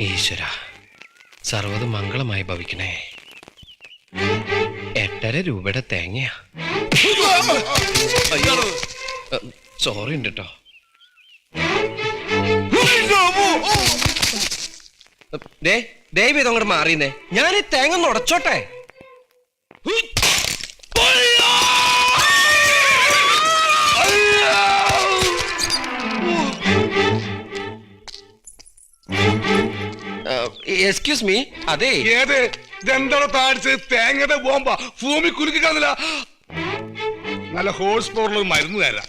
ഈശ്വര, സർവ്വതും മംഗളമായി ഭവിക്കണേ. 8.5 രൂപയുടെ തേങ്ങയാ. സോറി ഉണ്ട് കേട്ടോ. ദയവ് ഇത് അങ്ങോട്ട് മാറിയുന്നേ. ഞാൻ ഈ തേങ്ങ നുടച്ചോട്ടെ. Excuse me. അതെ, ഏത് ഇതെന്താണോ താഴ്ച തേങ്ങയുടെ ബോംബ ഭൂമി കുലുക്കി കളഞ്ഞില്ല. നല്ല ഹോഴ്സ് പവറിൽ മരുന്ന് തരാം.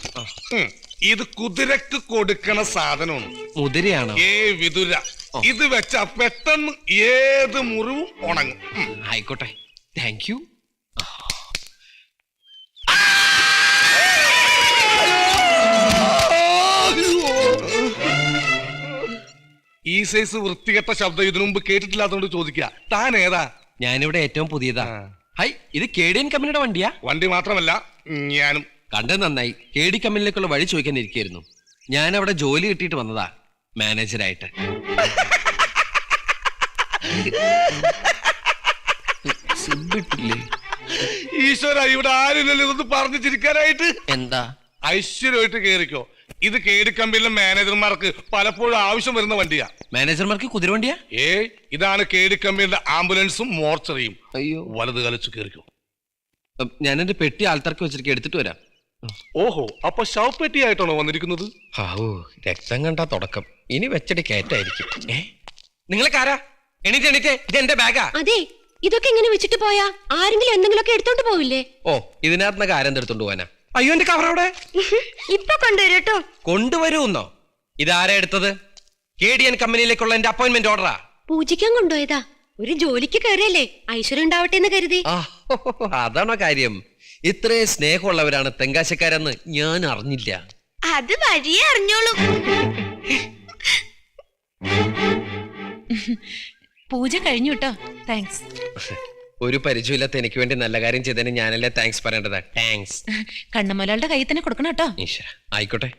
ഇത് കുതിരക്ക് കൊടുക്കണ സാധനമാണ്. മുതിരയാണോ? വിതുര. ഇത് വെച്ച പെട്ടെന്ന് ഏത് മുറിവും ഉണങ്ങും. ആയിക്കോട്ടെ, താങ്ക് യു. ഈ സൈസ് വൃത്തികെട്ട ശബ്ദം ഇതിനു മുമ്പ് കേട്ടിട്ടില്ലാത്തോണ്ട് ചോദിക്കുക. താൻ ഏതാ? ഞാനിവിടെ ഏറ്റവും പുതിയതാ. ഹൈ, ഇത് KDN കമ്പനിയുടെ വണ്ടിയാ? വണ്ടി മാത്രമല്ല, ഞാനും. കണ്ടത് നന്നായി. KD കമ്പനിയിലേക്കുള്ള വഴി ചോദിക്കാൻ ഇരിക്കായിരുന്നു. ഞാൻ അവിടെ ജോലി കിട്ടിയിട്ട് വന്നതാ, മാനേജരായിട്ട്. ഈശ്വര, ഇവിടെ ആരുമില്ലല്ലോ ഇതൊന്ന് പറഞ്ഞു ചിരിക്കാനായിട്ട്. എന്താ? ഐശ്വര്യമായിട്ട് കേറിക്കോ. ഇത് KD കമ്പനിയിലെ മാനേജർമാർക്ക് പലപ്പോഴും ആവശ്യം വരുന്ന വണ്ടിയാ. മാനേജർമാർക്ക് കുതിരവണ്ടിയാ? ഇതാണ് KD കമ്പനിയുടെ ആംബുലൻസും മോർച്ചറിയും. അയ്യോ, വലത് കലച്ചു കേറിക്കോ. ഞാൻ എന്റെ പെട്ടി ആൾത്തർക്ക് വെച്ചിട്ട് എടുത്തിട്ട് വരാം. ഓഹോ, അപ്പൊ ശവപ്പെട്ടിയായിട്ടാണോ വന്നിരിക്കുന്നത്? രക്തം കണ്ടാ തുടക്കം. ഇനി വെച്ചടി കയറ്റായിരിക്കും. നിങ്ങളെക്കാരാ? എണീറ്റ് എണീറ്റേ, ഇത് എന്റെ ബാഗാ. അതെ, ഇതൊക്കെ ഇങ്ങനെ വെച്ചിട്ട് പോയാ ആരെങ്കിലും എന്തെങ്കിലുമൊക്കെ എടുത്തോണ്ട് പോവില്ലേ? ഓ, ഇതിനകത്ത് ആരെന്ത് എടുത്തോണ്ട് പോവാനാ? അയ്യോ, എന്റെ കവർ അവിടെ. ഇപ്പൊ കൊണ്ടുവരട്ടോ. കൊണ്ടുവരൂന്നോ? ഇതാരാ എടുത്തത്? KDN കമ്പനിയിലേക്കുള്ള എന്റെ അപ്പോയിന്റ്മെന്റ് ഓർഡറാ. പൂജിക്കാൻ കൊണ്ടുപോയതാ. ഒരു ജോലിക്ക് കയറിയല്ലേ, ഐശ്വര്യം ഉണ്ടാവട്ടെ എന്ന് കരുതി. അതാണോ കാര്യം? ഇത്രയും സ്നേഹമുള്ളവരാണ് തെങ്കാശക്കാരെന്ന് ഞാൻ അറിഞ്ഞില്ല. അത് വഴിയേ അറിഞ്ഞോളൂ. പൂജ കഴിഞ്ഞു കേട്ടോ. താങ്ക്സ്. ഒരു പരിചയമില്ലാത്ത എനിക്ക് വേണ്ടി നല്ല കാര്യം ചെയ്തതിന് ഞാനല്ലേ താങ്ക്സ് പറയേണ്ടതാ. താങ്ക്സ്. കണ്ണമൊരാളുടെ കയ്യിൽ തന്നെ കൊടുക്കണം കേട്ടോ. ഈശ്വര, ആയിക്കോട്ടെ.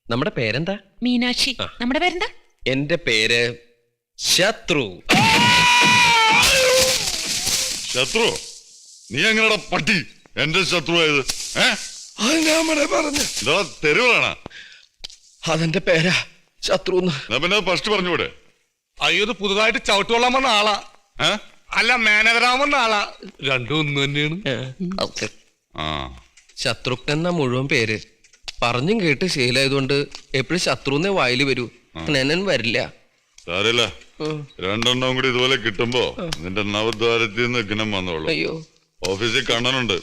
നമ്മുടെ പേരെന്താ? മീനാക്ഷി. നമ്മുടെ പേരെന്താ? എന്റെ പേര് ശത്രു. ശത്രു? നീ എങ്ങനെയാ പട്ടി എന്റെ ശത്രുവായത്? തെരുവാണ്. അതെന്റെ പേരാ ശത്രു. പിന്നെ ഫസ്റ്റ് പറഞ്ഞൂടെ? അയ്യോ, ഇത് പുതുതായിട്ട് ചവിട്ടുകൊള്ളാൻ വന്ന ആളാ. അല്ല, മാനേജറാവുന്ന ആളാ. രണ്ടും ഒന്ന് തന്നെയാണ്. ശത്രുഘ്നൻ എന്ന മുഴുവൻ പേര്. പറഞ്ഞും കേട്ട് ശീലമായതുകൊണ്ട് എപ്പോഴും ശത്രുന്നേ വായില് വരൂ. നെനൻ വരില്ല. സാരല്ല, രണ്ടെണ്ണം കൂടി ഇതുപോലെ കിട്ടുമ്പോ നിന്റെ നവദ്വാരത്തിൽ നിന്ന് ഗുണം വന്നോളൂ. അയ്യോ, ഓഫീസിൽ കണ്ണനുണ്ട്,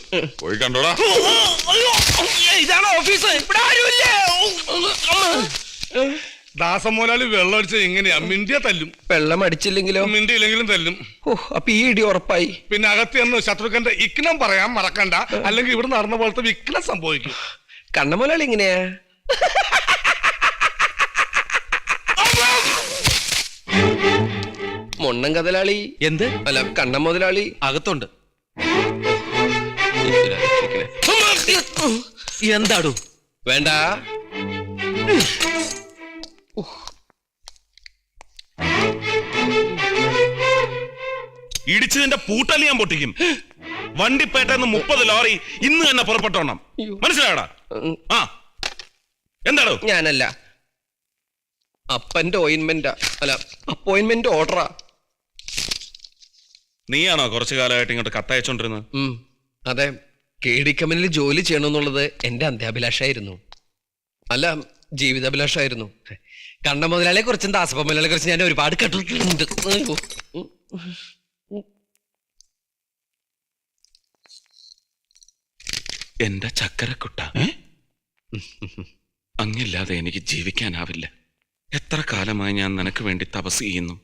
പോയി കണ്ടോടാ. ഇതാണ് ഓഫീസ്. ദാസമോലാളി വെള്ളം അടിച്ച എങ്ങനെയാ? മിണ്ടിയ തല്ലും. വെള്ളം അടിച്ചില്ലെങ്കിലോ? മിണ്ടിയില്ലെങ്കിലും തല്ലും. അപ്പൊ ഈ ഇടി ഉറപ്പായി. പിന്നെ അകത്ത് എന്ന് ശത്രുക്കന്റെ ഇഗ്നം പറയാൻ മറക്കണ്ട, അല്ലെങ്കിൽ ഇവിടെ നടന്ന പോലത്തെ വിഘ്നം സംഭവിക്കും. കണ്ണമോലാളി ഇങ്ങനെയാ? മൊണ്ണം കതലാളി. എന്ത്? അല്ല, കണ്ണ മുതലാളി അകത്തുണ്ട്. എന്താടു? വേണ്ട. ഇടിച്ചതിന്റെ പൂട്ടല് ഞാൻ പൊട്ടിക്കും. വണ്ടിപ്പേട്ടെന്ന് 30 ലോറി ഇന്ന് തന്നെ പുറപ്പെട്ടോണം. മനസ്സിലായടാ? എന്താടോ? ഞാനല്ല, അപ്പന്റെ ഓയിൻമെന്റാ. അല്ല, അപ്പോയിന്റ്മെന്റ് ഓർഡറാ. നീയാണോ കുറച്ചു കാലമായിട്ട് ഇങ്ങോട്ട് കത്തയച്ചോണ്ടിരുന്നത്? അതെ, KD കമ്പനിയിൽ ജോലി ചെയ്യണമെന്നുള്ളത് എന്റെ അന്ത്യാഭിലാഷായിരുന്നു. അല്ല, ജീവിതാഭിലാഷായിരുന്നു. കണ്ണ മുതലാളിയെ കുറിച്ചും ദാസപ്പ മുതലാളിയെ കുറിച്ച് ഞാൻ ഒരുപാട് കേട്ടിട്ടുണ്ട്. എന്റെ ചക്കരക്കുട്ട, അങ്ങില്ലാതെ എനിക്ക് ജീവിക്കാനാവില്ല. എത്ര കാലമായി ഞാൻ നിനക്ക് വേണ്ടി തപസ് ചെയ്യുന്നു.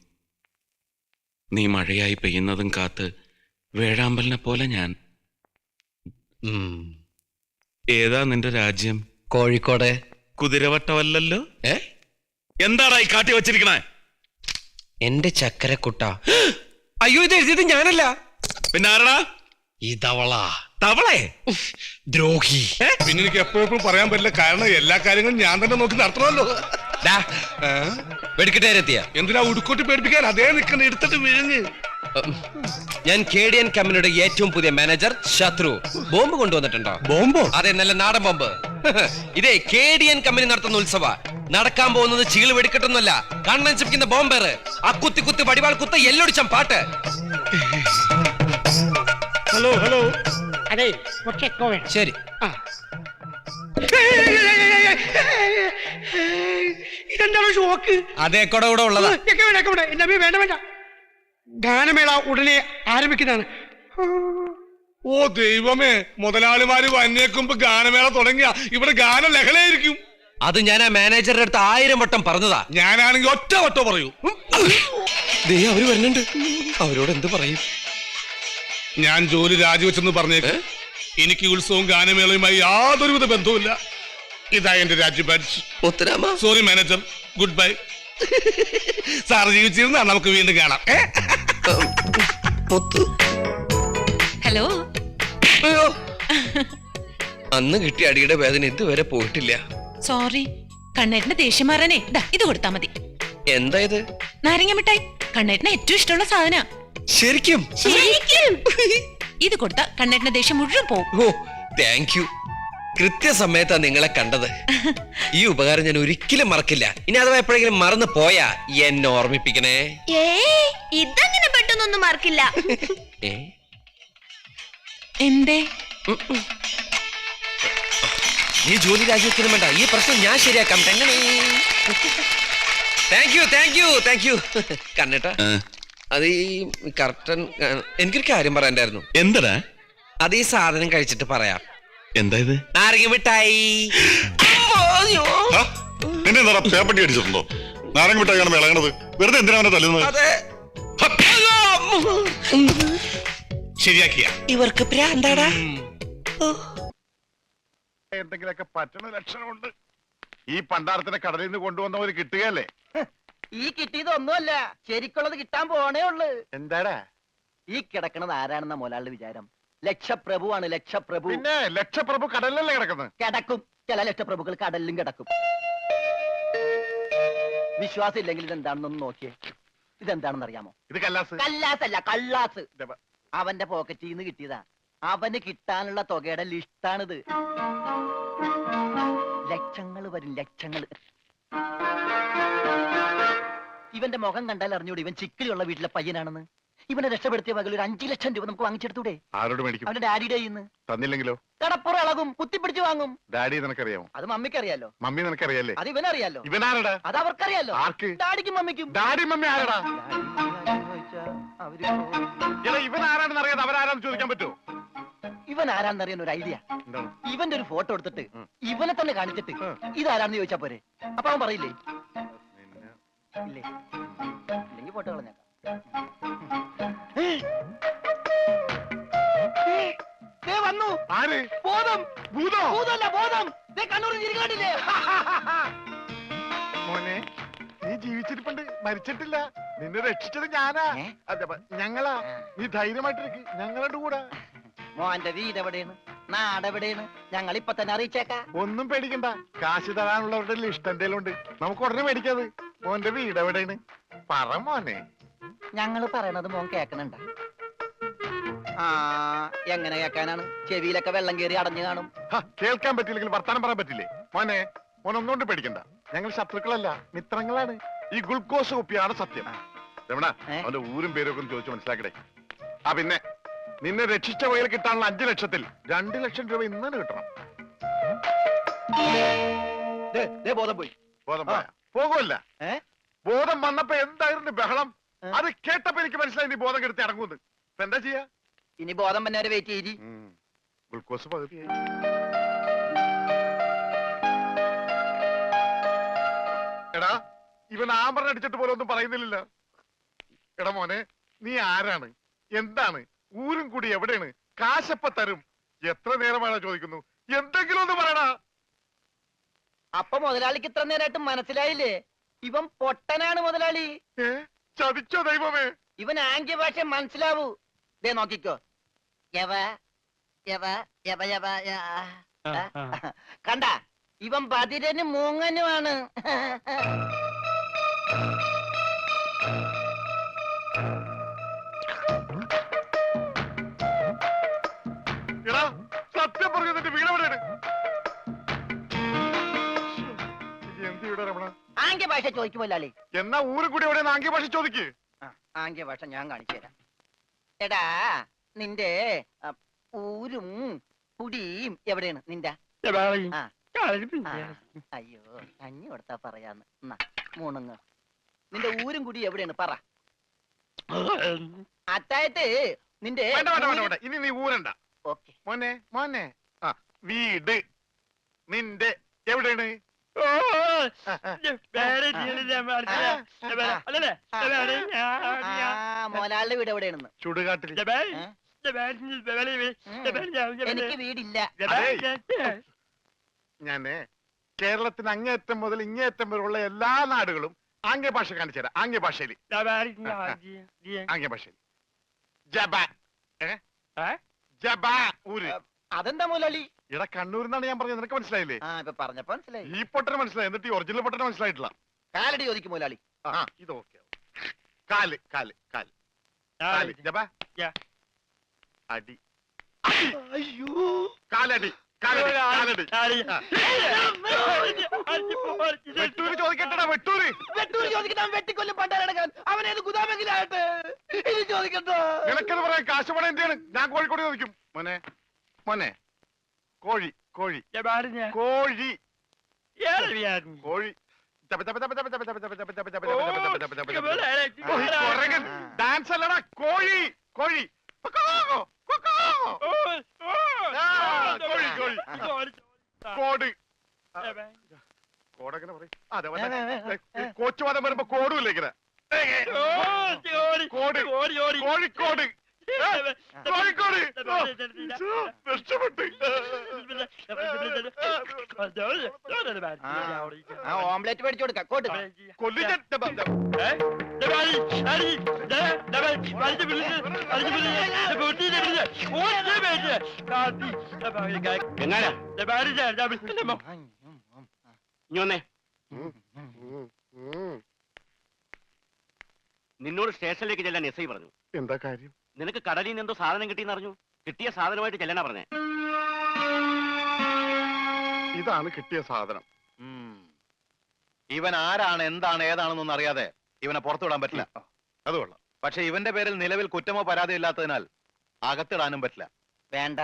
നീ മഴയായി പെയ്യുന്നതും കാത്ത് വേഴാമ്പലിനെ പോലെ ഞാൻ. ഏതാ നിന്റെ രാജ്യം? കോഴിക്കോട്. കുതിരവട്ടമല്ലല്ലോ. എന്താടാ ഈ കാട്ടി വച്ചിരിക്കണേ? എന്റെ ചക്കരക്കുട്ട. അയ്യോ, ഇത് എഴുതിയത് ഞാനല്ല. പിന്നെ ആരടാ? ഈ തവള. തവളെ? ദ്രോഹി. പിന്നെ എനിക്ക് എപ്പോഴും പറയാൻ പറ്റില്ല, കാരണം എല്ലാ കാര്യങ്ങളും ഞാൻ തന്നെ നോക്കി നടത്തണമല്ലോ. വെടിക്കെട്ടുകാരെത്തിയ എന്തിനാ ഉടുക്കോട്ടി പേടിപ്പിക്കാൻ? അതേ നിൽക്കുന്ന എടുത്തിട്ട് വിഴുങ്ങ്. ഞാൻ KDN കമ്പനിയുടെ ഏറ്റവും പുതിയ മാനേജർ ശത്രു. ബോംബ് കൊണ്ടുവന്നിട്ടുണ്ടോ? ബോംബോ? അതെ, നല്ല നാടൻ ബോംബ്. ഇതേ KDN കമ്പനി നടത്തുന്ന ഉത്സവ. നടക്കാൻ പോകുന്നത് ചീള് വെടിക്കെട്ടൊന്നുമല്ല, കണ്ണൻ ചിപ്പിക്കുന്ന ബോംബേറ്. ആ കുത്തി കുത്തി വടിവാൾ കുത്ത എല്ലൊടിച്ചാൻ പാട്ട്. Hello hello. അതെ കുറച്ച് എക്കോ വേണം. ശരി. ഇതെന്താണ് ഷോക്ക്? അതേ കൂടെ കൂടെ ഉള്ളതാ. എന്റെ അമ്മ വേണ്ട വേണ്ട. ഗാനമേള ഉടനെ ആരംഭിക്കുന്നതാണ്. ഓ ദൈവമേ, മുതലാളിമാര് വന്നേക്കുമ്പോ ഗാനമേള തുടങ്ങിയ ഇവിടെ ഗാന ലഹളയായിരിക്കും. അത് ഞാൻ ആ മാനേജറുടെ അടുത്ത് 1000 വട്ടം പറഞ്ഞതാ. ഞാനാണെങ്കിൽ ഒറ്റ വട്ടം പറയൂ. ദേ അവര് വരുന്നുണ്ട്. അവരോട് എന്ത് പറയും? ഞാൻ ജോലി രാജിവെച്ചെന്ന് പറഞ്ഞേക്ക്. എനിക്ക് ഉത്സവവും ഗാനമേളയുമായി യാതൊരുവിധ ബന്ധവുമില്ല. ഇതാ എന്റെ രാജി ബാഡ്ജ്. ഉത്തരാമ. Sorry manager, good bye. Sir ജീവിച്ചിരുന്നാ നമുക്ക് വീണ്ടും കാണാം. ഹലോ. അയ്യോ, അന്ന് കിട്ടിയ അടിയുടെ വേദന ഇതുവരെ പോയിട്ടില്ല. സോറി. കണ്ണേട്ടന്റെ ദേഷ്യം മാറാനേ ഇത് കൊടുത്താ മതി. എന്താ ഇത്? നാരങ്ങ മിഠായി. കണ്ണേട്ടന് ഏറ്റവും ഇഷ്ടമുള്ള സാധന. ശരിക്കും? ഇത് കൊടുത്ത കണ്ണേട്ടന്റെ ദേഷ്യം മുഴുവൻ പോകും. ഓ താങ്ക് യു. കൃത്യസമയത്താ നിങ്ങളെ കണ്ടത്. ഈ ഉപകാരം ഞാൻ ഒരിക്കലും മറക്കില്ല. ഇനി അഥവാ എപ്പോഴെങ്കിലും മറന്നു പോയാ എന്നെ ഓർമ്മിപ്പിക്കണേ. ഇതങ്ങനെ പെട്ടെന്നൊന്നും മറക്കില്ല. എന്തേ? നീ ജോലി രാജിവെക്കുന്നു വേണ്ട. ഈ പ്രശ്നം ഞാൻ ശരിയാക്കാം. Thank you thank you thank you. കണ്ണേട്ടാ, അത് ഈ കർട്ടൻ, എനിക്കൊരു കാര്യം പറയാണ്ടായിരുന്നു. എന്തടാ? അത് ഈ സാധനം കഴിച്ചിട്ട് പറയാം. എന്താ ഇത്? നാരങ്ങ മിഠായി. നിന്നെ എന്താ പേപ്പട്ടി അടിച്ചിട്ടുണ്ടോ? നാരങ്ങ മിഠായിയാണ് വിളങ്ങണത്. വെറുതെ എന്തിനാ അവനെ തല്ലുന്നത്? അതെ. ശരിയാക്കിയ ഇവർക്ക് പ്രാന്താടാ. എന്തെങ്കിലുമൊക്കെ പറ്റണ ലക്ഷണമുണ്ട്. ഈ പണ്ടാരത്തിനെ കടലിൽ നിന്ന് കൊണ്ടുവന്നവര് കിട്ടുകയല്ലേ? ഈ കിട്ടിയതൊന്നുമല്ല, ശരിക്കുള്ളത് കിട്ടാൻ പോണേ ഉള്ളു. എന്താടാ ഈ കിടക്കണത് ആരാണെന്ന മുതലാളിയുടെ വിചാരം? ലക്ഷപ്രഭുവാണ്, ലക്ഷപ്രഭു. പിന്നെ ലക്ഷപ്രഭു കടലിലല്ലേ കിടക്കുന്നത്? കിടക്കും. ചില ലക്ഷപ്രഭുക്കൾ കടലിലും കിടക്കും. വിശ്വാസം ഇല്ലെങ്കിൽ ഇതെന്താണെന്നൊന്ന് നോക്കിയേ. ഇതെന്താണെന്ന് അറിയാമോ? ഇത് കല്ലാസ്. കല്ലാസല്ല, കള്ളാസ്. അവന്റെ പോക്കറ്റിൽ നിന്ന് കിട്ടിയതാ. അവന് കിട്ടാനുള്ള തുകയുടെ ലിസ്റ്റാണിത്. ലക്ഷങ്ങൾ വരും, ലക്ഷങ്ങൾ. ഇവന്റെ മുഖം കണ്ടാൽ അറിഞ്ഞൂടെ ഇവൻ ചിക്കിലുള്ള വീട്ടിലെ പയ്യനാണെന്ന്. ഇവനെ രക്ഷപ്പെടുത്തിയ വകയിൽ ഒരു 5 ലക്ഷം രൂപ നമുക്ക് വാങ്ങിച്ചെടുത്തൂടെ? ആരോട് മേടിക്കും? അവന്റെ ഡാഡിയുടെ ഇന്ന്. തന്നില്ലെങ്കിലോ? കടപ്പുറ ഇളകും, കുത്തിപ്പിടിച്ച് വാങ്ങും. ഡാഡി നിനക്കറിയാമോ? അത് മമ്മിക്ക് അറിയാലോ. മമ്മി നിനക്കറിയാലേ? അത് ഇവനറിയാലോ. ഇവനാരടാ? അത് അവർക്കറിയാലോ. ആർക്ക്? ഡാഡിക്കും മമ്മിക്കും. ഡാഡി മമ്മി ആരടാ? ഇവൻ ആരാണെന്ന് അറിയാതെ അവരാരാന്ന് ചോദിക്കാൻ പറ്റുമോ? ഇവൻ ആരാന്നറിയാൻ ഒരു ഐഡിയ. എന്താണ്? ഇവന്റെ ഒരു ഫോട്ടോ എടുത്തിട്ട് ഇവനെ തന്നെ കാണിച്ചിട്ട് ഇതാരാന്ന് ചോദിച്ചാ പോരെ? അപ്പൊ അവൻ പറയില്ലേ? ഇല്ലേ? ഇല്ലെങ്കിൽ ഫോട്ടോ കളഞ്ഞേക്കാം. വന്നു. ആര്? ബോധം. ഭൂതോ? ഭൂതമല്ല, ബോധം. കണ്ണൂർ ചിരിക്കാണ്ടില്ലേ? മോനെ, നീ ജീവിച്ചിരിപ്പുണ്ട്, മരിച്ചിട്ടില്ല. നിന്നെ രക്ഷിച്ചത് ഞാനാ. ഞങ്ങളാ. നീ ധൈര്യമായിട്ടിരിക്ക്, ഞങ്ങളുടെ കൂടെ. മോന്റെ വീട് എവിടെയാണ്? നാടെവിടെയാണ്? ഞങ്ങൾ ഇപ്പൊ തന്നെ അറിയിച്ചേക്കാം. ഒന്നും പേടിക്കണ്ട. കാശ് തരാനുള്ളവരുടെ ലിസ്റ്റ് എന്തേലും ഉണ്ട്. നമുക്ക് ഉടനെ മേടിക്കാത്. മോന്റെ വീട് എവിടെയാണ്? പറ മോനെ. ഞങ്ങൾ പറയണത് മോൻ കേക്കണുണ്ട? ആ, എങ്ങനെ കേക്കാനാണ്? ചെവിയിലൊക്കെ വെള്ളം കയറി അടഞ്ഞു കാണും. കേൾക്കാൻ പറ്റില്ലെങ്കിൽ വർത്താനം പറയാൻ പറ്റില്ലേ? മോനെ, മോൻ ഒന്നുകൊണ്ട് പേടിക്കണ്ട. ഞങ്ങൾ ശത്രുക്കളല്ല, മിത്രങ്ങളാണ്. ഈ ഗ്ലൂക്കോസ് കുപ്പിയാണ് സത്യം. രമണ, അവന്റെ ഊരും പേരും ഒക്കെ ചോദിച്ചു മനസ്സിലാക്കടേ. ആ പിന്നെ, നിന്നെ രക്ഷിച്ച വകയിൽ കിട്ടാനുള്ള 5 ലക്ഷത്തിൽ 2 ലക്ഷം രൂപ ഇന്ന് കിട്ടണം. ബോധം പോയി. ബോധം പോയാ? പോകുമല്ല. ബോധം വന്നപ്പോ എന്തായിരുന്നു ബഹളം? അത് കേട്ടപ്പോ എനിക്ക് മനസ്സിലായി നീ ബോധം കെടുത്തി ഇറങ്ങുന്നത്. ഇപ്പൊ എന്താ ചെയ്യാ? ഇനി ബോധം വന്നവരെ വെയിറ്റ് ചെയ്തി. ഗ്ലൂക്കോസ് പകുതിയായി. എടാ, ഇവൻ ആമ്പറ അടിച്ചിട്ട് പോലെ ഒന്നും പറയുന്നില്ല. എടാ മോനെ, നീ ആരാണ്? എന്താണ്? ഊരും കൂടി എവിടെയാണ്? കാശപ്പ തരും. എത്ര നേരമാണോ ചോദിക്കുന്നു? എന്തെങ്കിലും ഒന്ന് പറയടാ. അപ്പൊ മുതലാളിക്ക് ഇത്ര നേരമായിട്ട് മനസ്സിലായില്ലേ? ഇവൻ പൊട്ടനാണ് മുതലാളി. ചതിച്ചോ ദൈവമേ? ഇവൻ ആംഗ്യ ഭാഷ മനസ്സിലാവൂ. ദേ നോക്കിക്കോ. യവ യവ യവ യവ കണ്ട, ഇവൻ ബദിരനും മൂങ്ങനുമാണ്. എടാ സത്യം പറഞ്ഞു നിന്റെ വീട് എവിടെയാണ്? എന്ത് ഇവിടെ രമണ? ആംഗ്യ ഭാഷ ചോദിക്കുമല്ലാളി. എന്നാ ഊരും കൂടി എവിടെ ആംഗ്യ ഭാഷ ചോദിക്ക്. ആംഗ്യ ഭാഷ ഞാൻ കാണിച്ചു തരാം. എടാ നിന്റെ ഊരും കുടിയും എവിടെയാണ് നിന്റെ? ആ. അയ്യോ കഞ്ഞി കൊടുത്താ പറയാന്ന്. എന്നാ മൂണുങ്ങ്. നിന്റെ ഊരും കുടി എവിടെയാണ് പറ. അത്തായത്ത് നിന്റെ വേണ്ട വേണ്ട വേണ്ട വേണ്ട ഇനി നീ ഊരണ്ട. ഓക്കെ. മോനെ മോനെ ആ വീട് നിന്റെ എവിടെയാണ്? മോലാളിന്റെ വീട് എവിടെയാണെന്ന്? ചുടുകാട്ടിൽ. എനിക്ക് വീടില്ല. ഞാന് കേരളത്തിന് അങ്ങേയറ്റം മുതൽ ഇങ്ങേയറ്റം വരെയുള്ള എല്ലാ നാടുകളും ആംഗ്യ ഭാഷ കാണിച്ചു തരാം. ആംഗ്യ ഭാഷയിൽ ആംഗ്യ ഭാഷയിൽ ജബ ജബ ഊര്. അതെന്താ മോലാളി? ഇവിടെ കണ്ണൂർ എന്നാണ് ഞാൻ പറഞ്ഞത്. നിനക്ക് മനസ്സിലായില്ലേ? ആ ഇപ്പൊ പറഞ്ഞപ്പോ മനസ്സിലായി. ഈ പൊട്ടന് മനസ്സിലായി, എന്നിട്ട് ഈ ഒറിജിനൽ പൊട്ടന് മനസ്സിലായിട്ടില്ല. കാലടി ചോദിക്കും മോലാളി. ആ ഇത് ഓക്കെ. കാല് കാല് കാല് കാല് ജബ അടി. അയ്യോ കാലടി കാലടി കാലടി. വെട്ടൂര് ചോദിക്കട്ടടാ വെട്ടൂര്. വെട്ടൂര് ചോദിക്കട്ടെ. വെട്ടിക്കൊല്ലും പണ്ടാരടക്കാൻ അവനേത് ഗുദാമെങ്കിലായിട്ട് ഇനി ചോദിക്കട്ടോ. നിനക്കെന്ന് പറയാൻ കാശ് പണം എന്റെയാണ്. ഞാൻ കോഴിക്കോട് ചോദിക്കും. മോനെ മോനെ കോഴി കോഴി കോഴി കോഴി ഡാൻസ് അല്ലടാ കോഴി കോഴി കോഴി കോഴി കോട് കോടെങ്ങനെ പറയും? അതെ കോച്ചുവാദം വരുമ്പോ കോടുമില്ല ഇങ്ങനെ. കോട് കോഴിക്കോട് കോഴിക്കോട് രക്ഷപ്പെട്ട്. ഓംലെറ്റ് മേടിച്ചു കൊടുക്കാം. കോട്ട് കൊല്ലിന്റെ നിന്നോട് സ്റ്റേഷനിലേക്ക് ചെല്ലാൻ എസ് ഐ പറഞ്ഞു. എന്താ കാര്യം? നിനക്ക് കടലിൽ നിന്ന് എന്തോ സാധനം കിട്ടിയെന്ന് അറിഞ്ഞു. കിട്ടിയ സാധനമായിട്ട് ചെല്ലാനാ പറഞ്ഞേ. ഇതാണ് കിട്ടിയ സാധനം. ഇവൻ ആരാണ് എന്താണ് ഏതാണെന്നൊന്നും അറിയാതെ ഇവനെ പുറത്തുവിടാൻ പറ്റില്ല. അത് കൊള്ളാം. പക്ഷെ ഇവന്റെ പേരിൽ നിലവിൽ കുറ്റമോ പരാതിയോ ഇല്ലാത്തതിനാൽ അകത്തിടാനും പറ്റില്ല. വേണ്ട.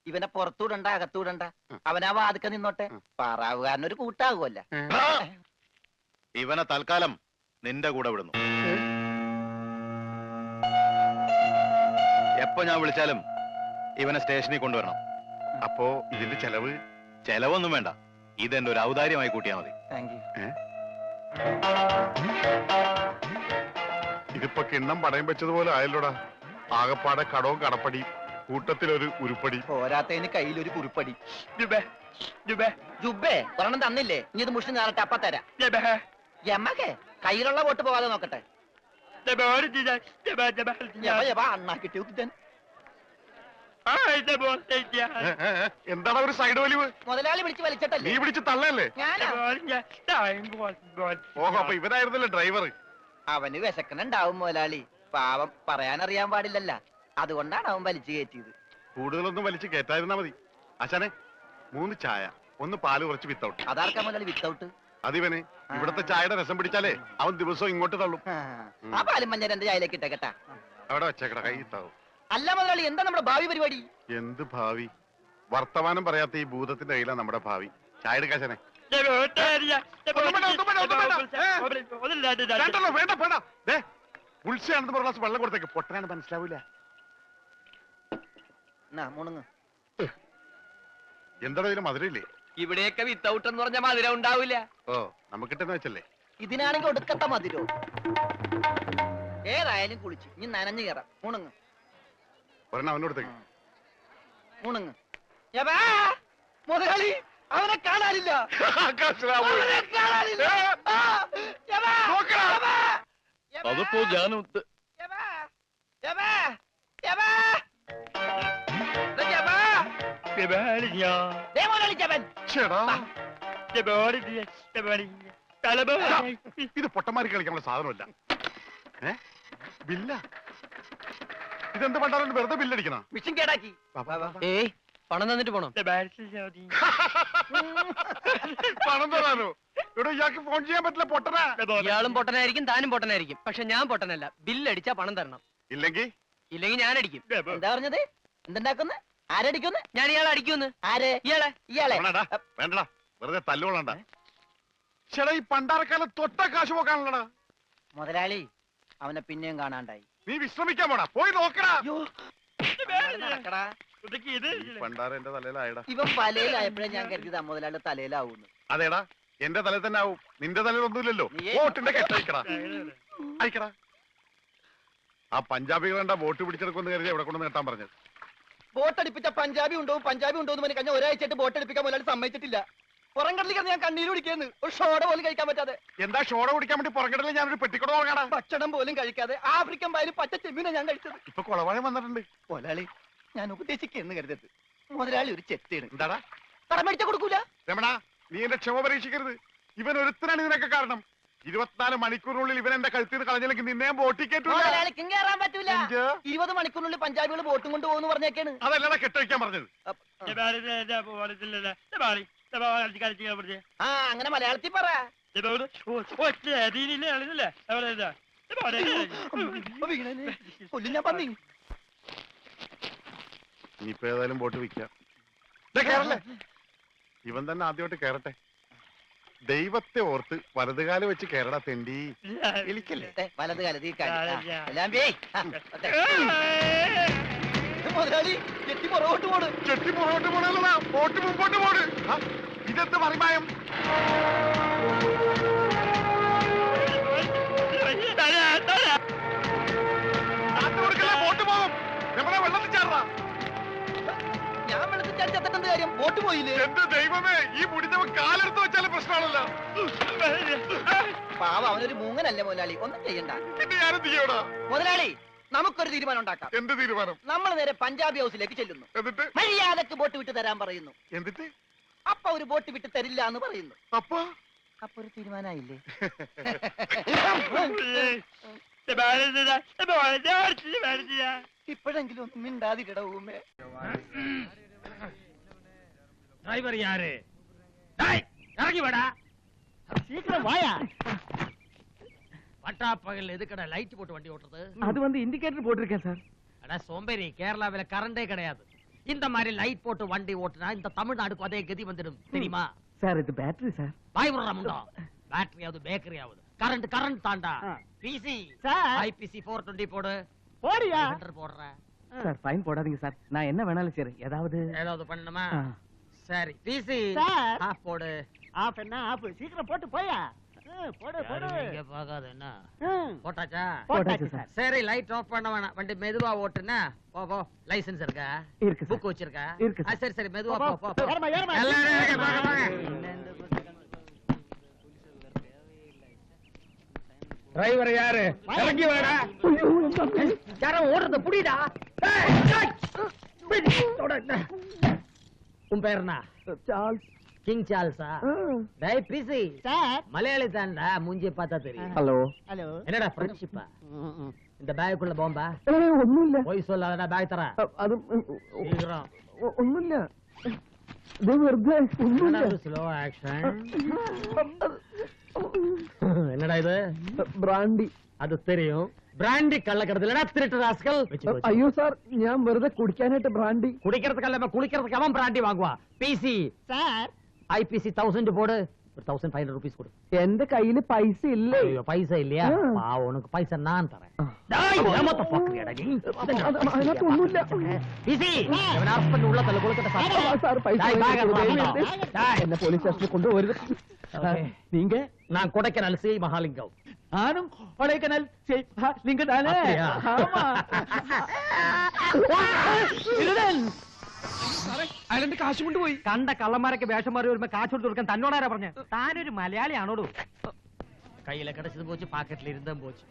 ഇവനെ പുറത്തൂടണ്ട അകത്തൂടണ്ട. അവനാ വാതുക്ക നിന്നോട്ടെ. പാറാവുകാരനൊരു കൂട്ടാകുമല്ല. ഇവനെ തൽക്കാലം നിന്റെ കൂടെ വിടുന്നു. എപ്പോ ഞാൻ വിളിച്ചാലും ഇവനെ സ്റ്റേഷനിൽ കൊണ്ടുവരണം. അപ്പോ ഇതിന്റെ ചെലവ്? ചെലവൊന്നും വേണ്ട. ഇതെന്റെ ഒരു ഔദാര്യമായി കൂട്ടിയാ മതി. Thank you. ഇതിപ്പോ കിണ്ണം പടയം വെച്ചതുപോലെ ആയല്ലോടാ. ആകപ്പാടെ കടവും കടപ്പടി കൂട്ടത്തിലൊരു ഉരുപ്പടി. പോരാത്തതിന് കയ്യിലൊരു കുറിപ്പടി. ജുബേ ഒരെണ്ണം തന്നില്ലേ? ഇനി ഇത് മുഷിന് നേരട്ടെ അപ്പ തരാം. എമ്മക്കെ കയ്യിലുള്ള വോട്ട് പോകാതെ നോക്കട്ടെ. അണ്ണാക്കിട്ട് എന്താണ് ഒരു സൈഡ് വലിവ്? മുതലാളി വിളിച്ച് നീ വലിച്ചിട്ടല്ലേ? പിടിച്ച് തള്ളല്ലേ? ഞാനാ. ഓഹോ അപ്പൊ ഇവനായിരുന്നല്ലേ ഡ്രൈവർ? അവന് വിശക്കണുണ്ടാവും മുതലാളി. പാവം പറയാനറിയാൻ പാടില്ലല്ല. അതുകൊണ്ടാണ് അവൻ വലിച്ചു കയറ്റിയത്. കൂടുതലൊന്നും വലിച്ച് കേറ്റായിരുന്നാ മതി. ആശാനെ 3 ചായ, 1 പാല് കുറച്ച് വിത്തൗട്ട്. അതാർക്കാ മുതലാളി വിത്തൗട്ട്? അതിവന് ഇവിടത്തെ ചായയുടെ രസം പിടിച്ചാലേ അവൻ ദിവസവും ഇങ്ങോട്ട് തള്ളും. ആ പാലും മഞ്ഞ എന്റെ ചായയിലേക്ക് ഇട്ടേക്കട്ടാ. അവിടെ വെച്ചേക്കട കൈ ഇത്താവും. അല്ല മുതലാളി എന്താ നമ്മുടെ ഭാവി പരിപാടി? എന്ത് ഭാവി? വർത്തമാനം പറയാത്ത ഈ ഭൂതത്തിന്റെ കയ്യിലാണ് നമ്മുടെ ഭാവി. ചായ എടുക്കാശനെ. ഉത്സയാണെന്ന് പറഞ്ഞ ഗ്ലാസ് വെള്ളം കൊടുത്തേക്ക്. പൊട്ടനാണ് മനസ്സിലാവൂല. മുണുങ്ങ്. എന്താണോ ഇതിന് മധുരയില്ലേ? ഇവിടെയൊക്കെ വിത്തൗട്ട് എന്ന് പറഞ്ഞ മധുരം ഉണ്ടാവില്ല. ഓ നമുക്കിട്ടെന്ന് വെച്ചല്ലേ. ഇതിനാണെങ്കിൽ ഒടുക്കത്ത മതിരോ. ഏതായാലും കുളിച്ച് ഇനി നനഞ്ഞു കയറാം. മുണുങ്ങ് ഒരെണ്ണം അവനോടത്തേക്ക്. മുണുങ്ങ്. മുതലാളി അവനെ കാണാനില്ല. അവനെ കാണാനില്ല. അതിപ്പോ ഞാൻ ചേടാ ഇത് പൊട്ടന്മാർക്ക് കളിക്കാനുള്ള സാധനമല്ല. ബില്ല ഇതെന്ത് പണ്ടാലും വെറുതെ ബില്ലടിക്കണ? മിഷൻ കേടാക്കി. ഏയ് പണം തന്നിട്ട് പോണം. പണം തരാനോ? ഇവിടെ ഇയാൾക്ക് ഫോൺ ചെയ്യാൻ പറ്റില്ല, പൊട്ടനാ. ഇയാളും പൊട്ടനായിരിക്കും, താനും പൊട്ടനായിരിക്കും. പക്ഷെ ഞാൻ പൊട്ടനല്ല. ബില്ലടിച്ചാ പണം തരണം. ഇല്ലെങ്കിൽ ഇല്ലെങ്കിൽ ഞാൻ അടിക്കും. എന്താ പറഞ്ഞത്? എന്തുണ്ടാക്കുന്ന? ആരടിക്കുന്നു? ഞാൻ ഇയാളെ അടിക്കുമെന്ന്. ആര്? ഇയാളെ. ഇയാളെ വേണ്ടടാ, വെറുതെ തല്ലുകൊള്ളണ്ട. ചേട്ടാ, ഈ പണ്ടാരക്കാലം തൊട്ട കാശ് പോക്കാണല്ലടാ. മുതലാളി അവനെ പിന്നെയും കാണാണ്ടായി. നീ വിശ്രമിക്കാൻ പോടാ, പോയി നോക്കടാ. നടക്കടാ. ഈ പണ്ടാര എന്റെ തലയിലായടാ. ഇവൻ വലയിലായപ്പോഴേ ഞാൻ കരുതിയത് മുതലാളി തലയിലാവൂന്ന്. അതേടാ, എന്റെ തലയിൽ തന്നെ ആവും. നിന്റെ തലയിൽ ഒന്നുമില്ലല്ലോ. നീയേ- വോട്ടിന്റെ കെട്ടയക്കടാ, അയക്കടാ. ആ പഞ്ചാബികളെന്താ വോട്ട് പിടിച്ചെടുക്കുമെന്ന് കരുതി എവിടെ കൊണ്ടു നേട്ടാൻ പറഞ്ഞത്. ബോട്ടടിപ്പിച്ച പഞ്ചാബി ഉണ്ടോ എന്ന് പറഞ്ഞ് കഴിഞ്ഞ ഒരാഴ്ചയായിട്ട് ബോട്ടടിപ്പിക്കാൻ മുതലാളി സമ്മതിച്ചിട്ടില്ല. പുറംകടലിൽ കിടന്ന് ഞാൻ കണ്ണീര് കുടിക്കുന്നു. ഒരു ഷോട പോലും കഴിക്കാൻ പറ്റാതെ, എന്താ ഷോട കുടിക്കാൻ വേണ്ടി പുറകിടയിൽ ഞാനൊരു പെട്ടിക്കട തുടങ്ങാടാ. ഭക്ഷണം പോലും കഴിക്കാതെ ആഫ്രിക്കൻ പായലും പച്ച ചെമ്മീനെ ഞാൻ കഴിച്ചത്. ഇപ്പൊ കുളവാഴം വന്നിട്ടുണ്ട്. മുതലാളി ഞാൻ ഉപദേശിക്കുന്നു കരുതരുത്. മുതലാളി ഒരു ചെത്തിയാണ്. എന്താടാ കടം മേടിച്ച കൊടുക്കൂല. രമണ, നീ എന്റെ ക്ഷമ പരീക്ഷിക്കരുത്. ഇവൻ ഒരുത്തനാണ് ഇതിനൊക്കെ കാരണം. 24 മണിക്കൂറിനുള്ളിൽ ഇവൻ എന്റെ കഴുത്തിൽ നിന്ന് കളഞ്ഞില്ലെങ്കിൽ നിന്നെ ബോട്ടി കേട്ടൂല. മുതലാളിക്കും കയറാൻ പറ്റൂല. എന്ത്? 20 മണിക്കൂറിനുള്ളിൽ പഞ്ചാബികൾ ബോട്ടും കൊണ്ട് പോകുന്നു പറഞ്ഞേക്കാണ്. അതല്ലടാ കെട്ടഴിക്കാൻ പറഞ്ഞത്. ആ അങ്ങനെ മലയാളത്തിൽ പറ. കൊല്ലും ഞാൻ പന്നി. ഇനിയിപ്പോ ഏതായാലും ബോട്ട് വിൽക്കാം. കേറല്ലേ, ഇവൻ തന്നെ ആദ്യമായിട്ട് കേറട്ടെ. ദൈവത്തെ ഓർത്ത് വലതുകാലം വെച്ച് കേരള തെണ്ടി. എലിക്കല്ലേ വലത് കാലത്ത് ഈ മുതലാളി എത്തി പുറകോട്ട് പോണ്. ചെട്ടി പുറകോട്ട് പോണല്ലടാ, ബോട്ട് മുമ്പോട്ട് പോണ്. ഇതെന്ത് മറിമായം? ബോട്ട് പോകും. നമ്മളെ വെള്ളത്തിൽ ചാടാ. ഞാൻ വെള്ളത്തിൽ ചാടി ചത്തിട്ടെന്ത് കാര്യം? ബോട്ട് പോയില്ലേ? എന്റെ ദൈവമേ, ഈ മുടിഞ്ഞവൻ കാലെടുത്ത് വെച്ചാലും പ്രശ്നമാണല്ലോ. പാവ അവനൊരു മൂങ്ങനല്ലേ മുതലാളി, ഒന്നും ചെയ്യണ്ട. പിന്നെ ഞാനെന്ത് ചെയ്യടാ? മുതലാളി നമുക്കൊരു തീരുമാനം ഉണ്ടാക്കാം. എന്ത് തീരുമാനം? നമ്മൾ നേരെ പഞ്ചാബി ഹൗസിലേക്ക് ചെല്ലുന്നു. എന്നിട്ട് മര്യാദക്ക് ബോട്ട് വിട്ട് തരാൻ പറയുന്നു. എന്നിട്ട് അപ്പൊ ഒരു ബോട്ട് വിട്ട് തരില്ല എന്ന് പറയുന്നു. അപ്പൊ അപ്പൊ ഒരു തീരുമാനമായില്ലേ? ഇപ്പോഴെങ്കിലും ഒന്നും മിണ്ടാതിരിടവുമേ. டிரைவர் யாரு? இறங்கி வாடா, சீக்கிரம் வாயா. பட்டா பகல் எதுக்கடா லைட் போட்டு வண்டி ஓட்டுறது? அது வந்து இண்டிகேட்டர் போட்டிருக்கேன் சார். அட சோம்பேறி, கேரளாவில கரண்டே கிடையாது. இந்த மாதிரி லைட் போட்டு வண்டி ஓட்டுனா இந்த தமிழ்நாடுக்கு அதே கதி வந்துடும் தெரியுமா? சார் இது பேட்டரி சார். வாய் விடுறா முண்டா. பேட்டரி ஆகுது, பேக்கரி ஆகுது, கரண்ட் தாண்டா. பிசி சார், ஐபிசி 420 போடு. போடியா போடுற சார். ஃபைன் போடாதீங்க சார், நான் என்ன வேணாலும் சரி. ஏதாவது பண்ணணுமா? சரி பிசி ஆஃப் போடு. ஆஃப் என்ன ஆஃப்? சீக்கிரம் போட்டு போயா. போடு போடு. இங்க பாக்காத என்ன போட்டாச்சா? போட்டாச்சு சார். சரி லைட் ஆஃப் பண்ண வேணாம், வண்டி மெதுவா ஓட்டுனா. போ போ. லைசென்ஸ் இருக்கா? இருக்கு. புக் வச்சிருக்கா? இருக்கு. சரி சரி மெதுவா போ போ. ஏறமா ஏறமா. எல்லாரும் வாங்க வாங்க. டிரைவர் யாரு? இறங்கி வாடா. யாரோ ஓடுறது புடிடா. உன் பேர் என்ன? சார்ல்ஸ். கிங் சார்ல்ஸா? டேய் பிசி சார், மலையாளி தான்டா, மூஞ்சி பார்த்தா தெரியும். Hello hello. என்னடா ஃப்ரெண்ட்ஷிப்பா? இந்த பேக்குள்ள பாம்பா? ஒண்ணும் இல்ல. போய் சொல்லாதடா, பேக் தர. அது சீக்கிரம். ஒண்ணும் இல்ல. இது வெறுതെ ஒண்ணும் இல்ல. Slow action. என்னடா இது? பிராண்டி. அது தெரியும். ബ്രാൻഡി കള്ളക്കടത്തിലടാ തിരുട്ട് റാസ്കൽ. അയ്യോ സാർ, ഞാൻ വെറുതെ കുടിക്കാനായിട്ട് ബ്രാൻഡി. കുടിக்கிறதுக்கല്ല, കുളിக்கிறதுக்கு அவன் பிராண்டி வாங்குவா. பிசி சார், ஐபிசி 1000 போடு. ஒரு 1500 ரூபீஸ் கொடு. எந்த கையில பைச இல்ல. ஐயோ பைச இல்லையா? பாவம், உனக்கு பைச நான் தரேன். டேய் ஏமாத்த பாக்குறியாடா நீ? அதெல்லாம் ஒண்ணும் இல்ல. பிசி இவன் அரெஸ்ட் பண்ணி உள்ள தள்ள கொடுக்கட்ட சார். சார் பைச டேய் என்ன போலீஸ் ஸ்டேஷனுக்கு கொண்டு வருது. நீங்க? நான் கொடைக்கானல் சி மகாலிங்கம். நானும் கொடைக்கானல் சி மகாலிங்கம் தானே? ஆமா. ഇരുടൻ അയാളെന്റെ കാശ് കൊണ്ടുപോയി. കണ്ട കള്ളന്മാരൊക്കെ വേഷം മാറി വരുമ്പോ കാശ് കൊടുത്ത് കൊടുക്കാൻ തന്നോടാരാ പറഞ്ഞ? താനൊരു മലയാളിയാണോടോ? கையில கிடைச்சது போச்சு, பாக்கெட்ல இருந்தும் போச்சு.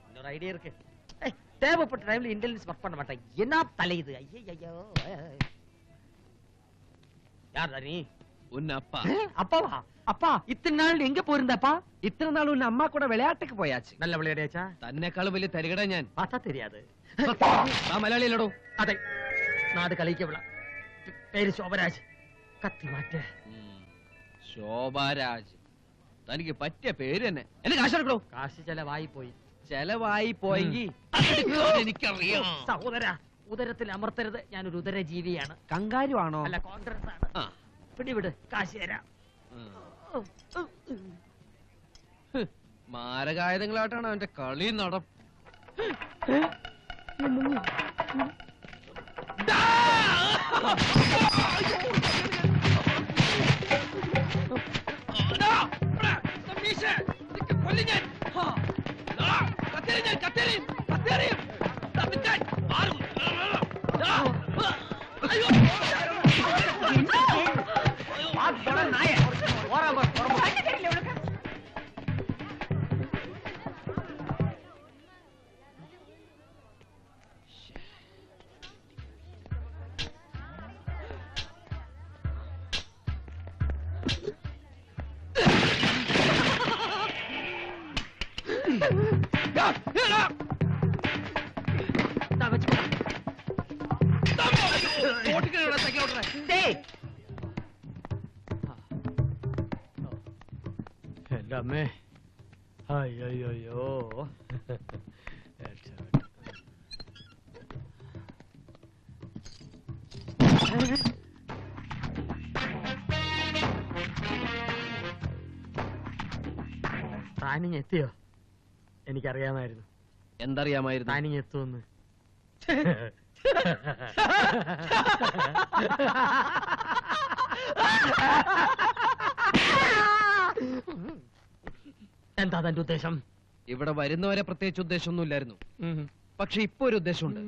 இன்னொரு ஐடியா இருக்கு. தேவைப்பட்ட டைம்ல இன்டெலிஜென்ஸ் ஒர்க் பண்ண மாட்டேன். என்ன தலை இது? ஐயோ யார் நீ? ഉന്നപ്പ அப்பாவா அப்பா இத்தனை நாள் எங்க போயிருந்தப்பா? ഇത്ര നാൾ ഉന്ന അമ്മ കൂടെ വിളയാട്ടക്ക് പോയാച്ച്. நல்ல விளையாடியாச்சா? തന്നെക്കാളും വലിയ തരികട ഞാൻ. பார்த்தா தெரியாது. ആ മലയാളിയിലടോ. അതെ, നാട് കളിക്കവിള. പേര് ശോഭരാജ്. കത്തി മാറ്റ്. ശോഭാരാജ്. തനിക്ക് പറ്റിയ പേര് തന്നെ. എന്നെ കാശെടുക്കണോ? കാശ് ചെലവായി പോയി. ചെലവായി പോയെങ്കിൽ എനിക്കറിയാം. സഹോദര, ഉദരത്തിൽ അമർത്തരുത്. ഞാനൊരു ഉദരജീവിയാണ്. കങ്കാരു ആണോ? അല്ല, കോൺഗ്രസ് ആണ്. ആ. പിടിവിട്, കാശ് തരാം. മാരകായുധങ്ങളായിട്ടാണ് അവന്റെ കളി എന്റെ അമ്മേ, അയ്യോ. താനിങ് എത്തിയോ? എനിക്കറിയാമായിരുന്നു. എന്തറിയാമായിരുന്നു? താനിങ് എത്തുമെന്ന്. എന്താ തന്റെ ഉദ്ദേശം? ഇവിടെ വരുന്നവരെ പ്രത്യേകിച്ച് ഉദ്ദേശമൊന്നുമില്ലായിരുന്നു. പക്ഷെ ഇപ്പൊ ഒരു ഉദ്ദേശമുണ്ട്.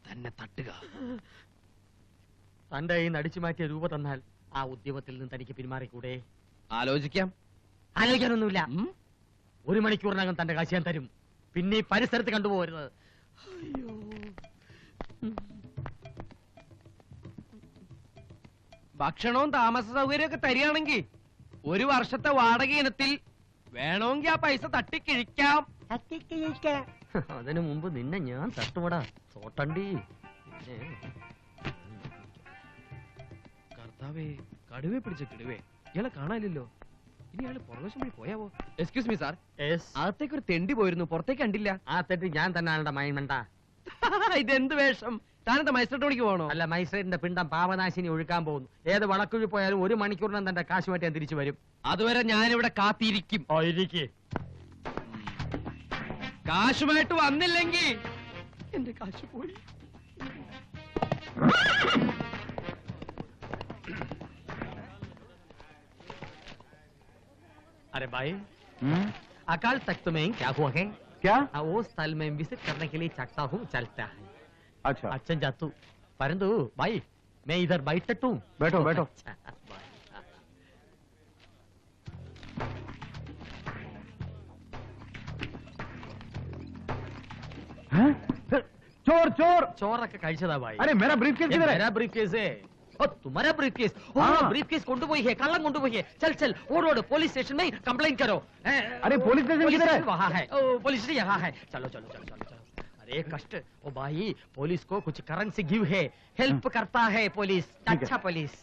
തന്നെ തട്ടുക. തന്റെ ഈ നടിച്ചു മാറ്റിയ രൂപ തന്നാൽ ആ ഉദ്യമത്തിൽ നിന്ന് തനിക്ക് പിന്മാറിക്കൂടെ? ആലോചിക്കാം. ആലോചിക്കാനൊന്നുമില്ല. 1 മണിക്കൂറിനകം തന്റെ കാശ് ഞാൻ തരും. പിന്നെ ഈ പരിസരത്ത് കണ്ടുപോകരുത്. ഭക്ഷണവും താമസ സൗകര്യമൊക്കെ തരികയാണെങ്കിൽ 1 വർഷത്തെ വാടക ഇനത്തിൽ വേണമെങ്കിൽ ആ പൈസ തട്ടിക്കിഴിക്കാം. അതിനു മുമ്പ് നിന്നെ ഞാൻ തട്ടുമടാ തോട്ടണ്ടി. കർത്താവേ, കടുവേ പിടിച്ച കിടുവേ, ഇയാളെ കാണാനില്ലല്ലോ. ഇനി ഇയാള് പുറകുവശം വഴി പോയാവോ? എക്സ്ക്യൂസ് മീ സാർ, അകത്തേക്ക് ഒരു തെണ്ടി പോയിരുന്നു, പുറത്തേക്ക് കണ്ടില്ല. ആ തെറ്റ് ഞാൻ തന്നെ മൈൻമണ്ട. ഇതെന്ത് വേഷം? താനെന്താ മജിസ്ട്രേറ്റ് പണിക്ക് പോകണോ? അല്ല, മജിസ്ട്രേറ്റിന്റെ പിണ്ടം പാവനാശിനി ഒഴുക്കാൻ പോകുന്നു. ഏത് വളക്കുഴി പോയാലും 1 മണിക്കൂറിനും തന്റെ കാശ് മാറ്റി ഞാൻ തിരിച്ചു വരും. അതുവരെ ഞാനിവിടെ കാത്തിരിക്കും. കാശുമായിട്ട് വന്നില്ലെങ്കിൽ എന്റെ കാശ് പോയി. अरे भाई, अकाल तख्त में क्या हुआ है? क्या? वो स्थल में विजिट करने के लिए चाहता हूँ, चलता है. अच्छा अच्छा जातू, परंतु भाई मैं इधर बैठ सकता हूँ? बैठो बैठो. चोर चोर चोर का കഴിച്ചതാ भाई. अरे मेरा ब्रीफकेस किधर है? मेरा ब्रीफकेस है. ओ तुम्हारा ब्रीफकेस? ब्रीफकेस കൊണ്ടുപോയി है, कल्ला കൊണ്ടുപോയി है. चल चल ओड ओड पुलिस स्टेशन में कंप्लेंट करो. अरे पुलिस स्टेशन किधर है? वहाँ है. ओ पुलिस स्टेशन यहाँ है. चलो चलो चलो चलो चलो. अरे कष्ट. ओ भाई, पुलिस को कुछ करेंसी गिव है, हेल्प करता है पुलिस. अच्छा पुलिस.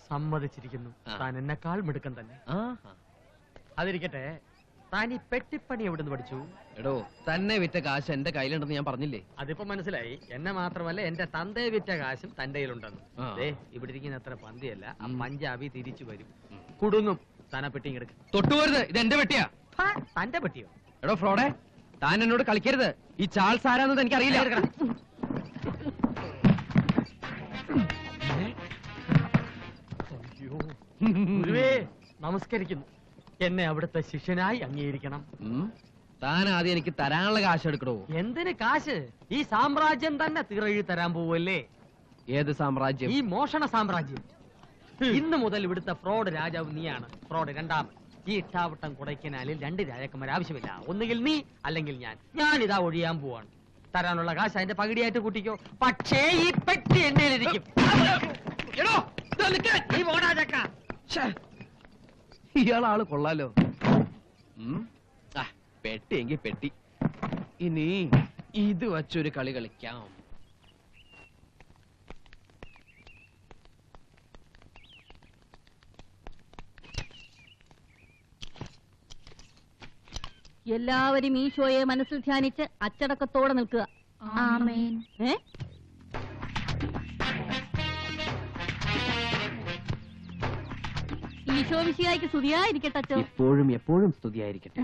സമ്മതിച്ചിരിക്കുന്നു. താൻ എന്നെക്കാൾ മിടുക്കൻ തന്നെ. അതിരിക്കട്ടെ, താൻ ഈ പെട്ടിപ്പണി എവിടുന്ന് പഠിച്ചു? എടോ, തന്നെ വിറ്റ കാശ് എന്റെ കയ്യിലുണ്ടെന്ന് ഞാൻ പറഞ്ഞില്ലേ? അതിപ്പോ മനസ്സിലായി. എന്നെ മാത്രമല്ല, എന്റെ തന്തയെ വിറ്റ കാശും തന്റെ കയ്യിലുണ്ടെന്ന്. അതെ, ഇവിടെ ഇരിക്കുന്ന അത്ര പന്തിയല്ല. ആ പഞ്ചാബി തിരിച്ചു വരും, കുടുങ്ങും. താനാ പെട്ടി എടുക്കും. തൊട്ടുപോരുത്, ഇത് എന്റെ പെട്ടിയാ. തന്റെ പെട്ടിയോ? എടോ ഫ്രോഡേ, താൻ എന്നോട് കളിക്കരുത്. ഈ ചാൾസ് ആരാന്നത് എനിക്ക് അറിയില്ല. ഗുരുവേ, നമസ്കരിക്കുന്നു. എന്നെ അവിടുത്തെ ശിഷ്യനായി അംഗീകരിക്കണം. താൻ ആദ്യം എനിക്ക് തരാനുള്ള കാശ് എടുക്കണോ? എന്തിന് കാശ്? ഈ സാമ്രാജ്യം തന്നെ തീറെഴുതി തരാൻ പോവല്ലേ. ഏത് സാമ്രാജ്യം? ഈ മോഷണ സാമ്രാജ്യം. ഇന്ന് മുതൽ ഇവിടുത്തെ ഫ്രോഡ് രാജാവ് നീയാണ്. ഫ്രോഡ് രണ്ടാമൻ. ഈ ഇട്ടാവട്ടം കൊടൈക്കനാലിൽ 2 രാജാക്കന്മാർ ആവശ്യമില്ല. ഒന്നുകിൽ നീ അല്ലെങ്കിൽ ഞാനിതാ ഒഴിയാൻ പോവാണ്. തരാനുള്ള കാശ് അതിന്റെ പകുതിയായിട്ട് കൂട്ടിക്കോ. പക്ഷേ ഈ പെട്ടി എന്റെ ഇരിക്കും. ഇയാളാള് കൊള്ളാലോ. പെട്ടി എങ്കിൽ പെട്ടി. ഇനി ഇത് വച്ചൊരു കളി കളിക്കാം. എല്ലാവരും ഈശോയെ മനസ്സിൽ ധ്യാനിച്ച് അച്ചടക്കത്തോടെ നിൽക്കുക. ആമേൻ. ഈശോ വിശിഹായ്ക്ക് സ്തുതിയായിരിക്കട്ടെ അച്ചോ. എപ്പോഴും എപ്പോഴും സ്തുതിയായിരിക്കട്ടെ.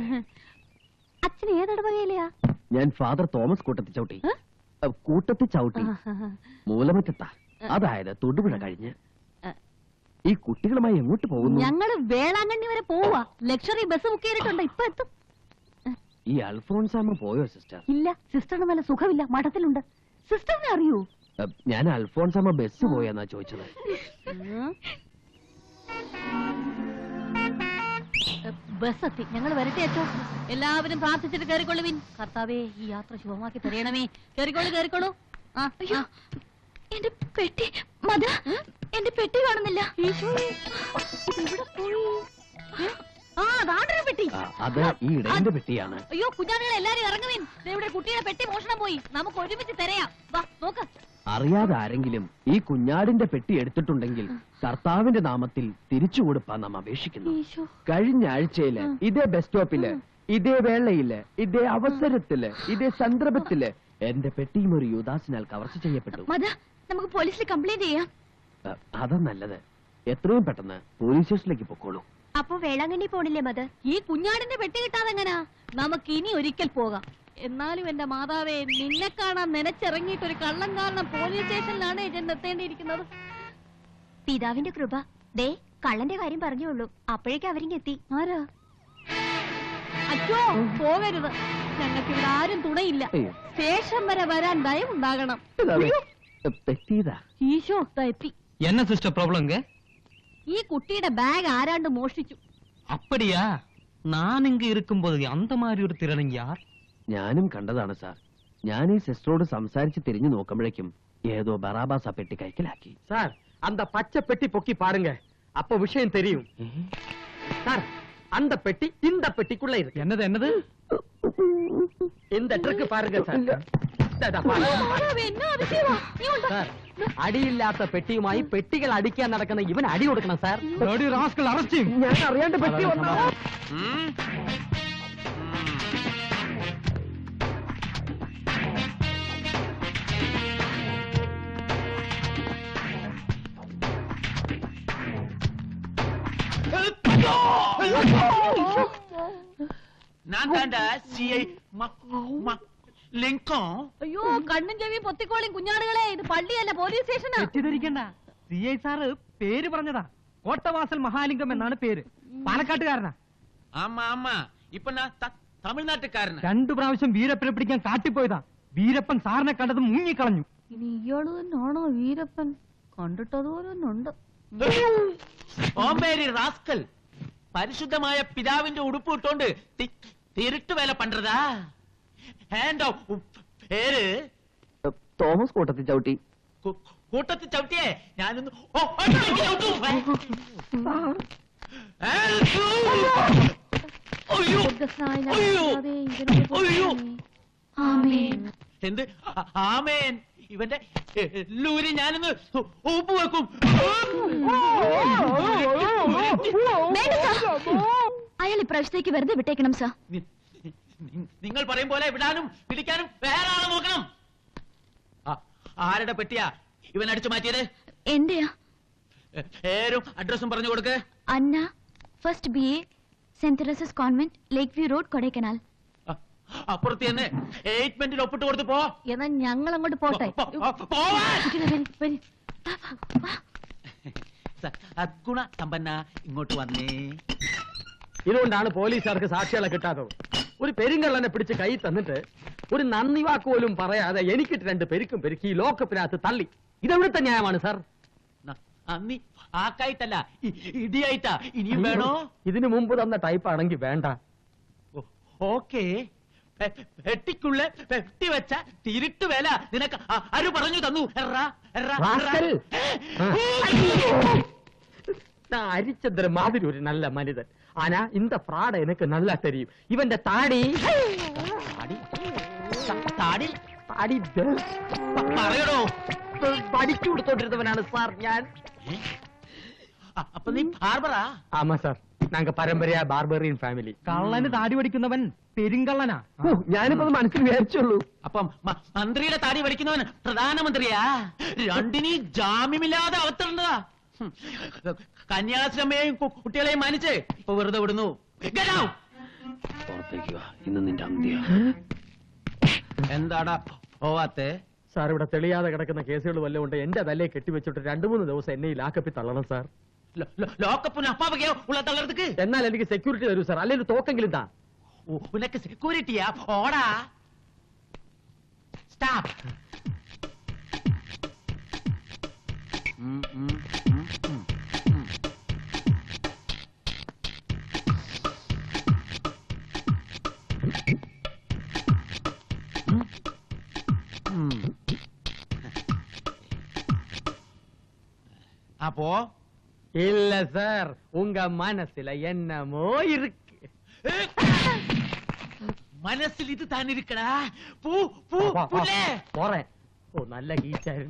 അച്ഛൻ ഏതിടവകയിലെയാ? ഞാൻ ഫാദർ തോമസ് കൂട്ടത്തി ചവിട്ടി. കൂട്ടത്തി ചവിട്ടി മൂലമറ്റത്താ, അതായത് തൊടുപുഴ കഴിഞ്ഞ്. ഈ കുട്ടികളുമായി എങ്ങോട്ട് പോകുന്നു? ഞങ്ങള് വേളാങ്കണ്ണി വരെ പോവാ. ലക്ഷറി ബസ് ബുക്ക് ചെയ്തിട്ടുണ്ട്, ഇപ്പൊ എത്തും. ഈ അൽഫോൺസാമ്മ പോയോ സിസ്റ്റർ? ഇല്ല, സിസ്റ്ററിന് നല്ല സുഖമില്ല, മഠത്തിലുണ്ട്. സിസ്റ്ററിനെ അറിയൂ? ഞാൻ അൽഫോൺസാമ്മ ബസ് പോയെന്നാ ചോദിച്ചത്. ബസ് എത്തി, ഞങ്ങൾ വരട്ടെ അച്ചോ. എല്ലാവരും പ്രാർത്ഥിച്ചിട്ട് കയറിക്കൊള്ളുവിൻ. കർത്താവേ, ഈ യാത്ര ശുഭമാക്കി തരയണമേ. കേറിക്കോളൂ. എന്റെ പെട്ടി മത, എന്റെ പെട്ടി കാണുന്നില്ല. പെട്ടി. അത് ഈ ഇടയന്റെ പെട്ടിയാണ്. അയ്യോ കുഞ്ഞാണികളെ, എല്ലാരും ഇറങ്ങുവിൻ. ഇവിടെ കുട്ടിയുടെ പെട്ടി മോഷണം പോയി. നമുക്ക് ഒരുമിച്ച് തിരയാം. വാ നോക്ക്. അറിയാതെ ആരെങ്കിലും ഈ കുഞ്ഞാടിന്റെ പെട്ടി എടുത്തിട്ടുണ്ടെങ്കിൽ കർത്താവിന്റെ നാമത്തിൽ തിരിച്ചു കൊടുപ്പാൻ നാം അപേക്ഷിക്കുന്നു. കഴിഞ്ഞ ആഴ്ചയില് ഇതേ ബസ് സ്റ്റോപ്പില്, ഇതേ വേളയില്, ഇതേ അവസരത്തില്, ഇതേ സന്ദർഭത്തില് എന്റെ പെട്ടിയും ഒരു യുദാസിനാൽ കവർച്ച ചെയ്യപ്പെട്ടു. നമുക്ക് പോലീസിൽ കംപ്ലൈന്റ് ചെയ്യാം. അതാ നല്ലത്. എത്രയും പെട്ടെന്ന് പോലീസ് സ്റ്റേഷനിലേക്ക് പൊക്കോളൂ. അപ്പൊ വേളാങ്കണ്ണി പോണില്ലേ മത്? ഈ കുഞ്ഞാടിന്റെ പെട്ടി കിട്ടാതെങ്ങനാ? നമുക്ക് ഇനി ഒരിക്കൽ പോകാം. എന്നാലും എന്റെ മാതാവേ, നിന്നെ കാണാൻ നനച്ചിറങ്ങിയിട്ട് ഒരു കള്ളം കാരണം പോലീസ് സ്റ്റേഷനിലാണ് എത്തേണ്ടിയിരിക്കുന്നത്. പിതാവിന്റെ കൃപ. ദേ, കള്ളന്റെ കാര്യം പറഞ്ഞോളൂ, അപ്പോഴേക്കും അവരിങ്ങെത്തി. ആരാ? അച്ഛോ, പോകരുത്. ഞങ്ങൾക്ക് ഇവിടെ ആരും തുണയില്ല. സ്റ്റേഷൻ വരെ വരാൻ ദയവുണ്ടാകണം. ഈശോ, എത്തി. എന്നാ സിസ്റ്റർ പ്രോബ്ലം? ഈ കുട്ടിയുടെ ബാഗ് ആരാണ്ട് മോഷ്ടിച്ചു. അപ്പടിയാ? நான் இங்க இருக்கும்போது அந்த மாதிரி ஒரு திறனும் யார்? ഞാനും കണ്ടതാണ് സാർ. ഞാൻ ഈ സിസ്റ്ററോട് സംസാരിച്ച് തിരിഞ്ഞു നോക്കുമ്പോഴേക്കും ഏതോ ബറാബാസ പെട്ടി കൈക്കലാക്കി. സാർ, அந்த பச்சை பெட்டி பொக்கி பாருங்க, அப்ப விஷயம் தெரியும். சார், அந்த பெட்டி இந்த பெட்டிக்குள்ள இருக்கு. என்னது? இந்த ட்ரிக் பாருங்க சார். സാർ, അടിയില്ലാത്ത പെട്ടിയുമായി പെട്ടികൾ അടിക്കാൻ നടക്കുന്ന ഇവൻ അടി കൊടുക്കണം സാർ. ഞാൻ അറിയാണ്ട് പെട്ടി വന്നു. അയ്യോ, കണ്ണും ചെവി പൊത്തിക്കോളിയും കുഞ്ഞാടുകളെ. ഇത് പള്ളിയല്ല, പോലീസ് സ്റ്റേഷനാ. തെറ്റിദ്ധരിക്കണ്ട, CI സാറ് പേര് പറഞ്ഞതാ. കോട്ടവാസൽ മഹാലിംഗം എന്നാണ് പേര്. പാലക്കാട്ടുകാരനാ. തമിഴ്നാട്ടുകാരനാ. 2 പ്രാവശ്യം വീരപ്പനെ പിടിക്കാൻ കാട്ടിപ്പോയതാ. വീരപ്പൻ സാറിനെ കണ്ടത് മുങ്ങിക്കളഞ്ഞു. ഇനി ഇയാള് തന്നെയാണോ വീരപ്പൻ? കണ്ടിട്ടതുപോലുണ്ട്. റാസ്കൽ, പരിശുദ്ധമായ പിതാവിന്റെ ഉടുപ്പ് ഇട്ടോണ്ട് തിരുട്ട് വേല പണ്ടതാ. പേര് തോമസ് കൂട്ടത്തി ചവിട്ടി. കൂട്ടത്തിൽ ചവിട്ടിയേ ഞാനൊന്ന് എന്ത് ആമേൻ. ഇവന്റെ ലൂരി ഞാനൊന്ന് ഉപ്പ് വെക്കും. അയാൾ ഇപ്രാവശ്യത്തേക്ക് വെറുതെ വിട്ടേക്കണം സാർ. നിങ്ങൾ പറയും പോലെ വിടാനും പിടിക്കാനും വേറെ ആളെ നോക്കണം. ആരുടെ പെട്ടിയാ ഇവൻ അടിച്ചു മാറ്റിയത്? എന്റെയാ. പേരും അഡ്രസ്സും പറഞ്ഞു കൊടുക്ക്. Anna, first BA, saint Teresa's convent, lake view road, Kodaikanal. അപ്പുറത്ത് തന്നെ 8 ഒപ്പിട്ട് കൊടുത്ത് പോ. എന്നാ ഞങ്ങൾ അങ്ങോട്ട് പോട്ടെ. സദ്ഗുണ സമ്പന്ന, ഇങ്ങോട്ട് വന്നേ. ഇതുകൊണ്ടാണ് പോലീസുകാർക്ക് സാക്ഷികളെ കിട്ടാത്തത്. ഒരു പെരുങ്കള്ളനെ പിടിച്ച് കൈ തന്നിട്ട് ഒരു നന്ദി വാക്ക് പോലും പറയാതെ എനിക്കിട്ട് 2 പെരുക്കും പെരുക്കി ഈ ലോക്കപ്പിനകത്ത് തള്ളി. ഇതെവിടുത്തെ ന്യായമാണ് സാർ? അന്നി ആക്കായിട്ടല്ല ഇടിയായിട്ടാ. ഇനിയും വേണോ? ഇതിനു മുമ്പ് തന്ന ടൈപ്പ് ആണെങ്കിൽ വേണ്ട. ഓക്കേ. പെട്ടിക്കുള്ള പെട്ടി വെച്ച തിരുട്ട് വേല നിനക്ക് ആര് പറഞ്ഞു തന്നു? ഹരിചന്ദ്ര മാതിരി ഒരു നല്ല മനിതൻ. ആനാ இந்த ഫ്രാഡ് എനിക്ക് നല്ല തെരിയും. ഇവന്റെ താടി താടി താടി പറയണോ? പഠിച്ചു കൊടുത്തോണ്ടിരുന്നവനാണ് സാർ ഞാൻ. അപ്പൊ നീ ബാർബറാ? ആമാ സാർ, ഞങ്ങ പരമ്പരയാ ബാർബറിയൻ ഫാമിലി. കള്ളന് താടി പഠിക്കുന്നവൻ പെരുങ്കള്ളനാ. ഞാനിപ്പോ മനസ്സിൽ വിചാരിച്ചുള്ളൂ. അപ്പം മന്ത്രിയുടെ താടി പഠിക്കുന്നവൻ പ്രധാനമന്ത്രിയാ? രണ്ടിനീ ജാമ്യമില്ലാതെ അവത്തിടണ്ടതാ. കന്യാശ്രമയെയും കുട്ടികളെയും മാനിച്ച് ഇപ്പൊ വെറുതെ വിടുന്നു. ഇന്ന് നിന്റെ അന്ത്യ. എന്താടാ പോവാത്തെ? സാർ, ഇവിടെ തെളിയാതെ കിടക്കുന്ന കേസുകൾ വല്ലതും ഉണ്ട്. എന്റെ തലയെ കെട്ടിവെച്ചിട്ട് 2-3 ദിവസം എന്നെ ഈ ലാക്കപ്പിൽ തള്ളണം സാർ. ലോക്കപ്പിന് അപ്പാവകയോ ഉള്ള തള്ളടത്തേക്ക്? എന്നാൽ എനിക്ക് സെക്യൂരിറ്റി തരൂ സാർ, അല്ലെങ്കിൽ തോക്കെങ്കിലും താ. ഉനക്ക് സെക്യൂരിറ്റിയാ? ഓടാ. സ്റ്റോപ്പ്. അപ്പോ இல்ல சார், உங்க மனசுல என்னமோ இருக்கு. മനസ്സിൽ ഇത് താനിരിക്കടാ. പൂ പൂ പുല്ലേ. போறேன். ஓ, நல்ல கீச்சாரு.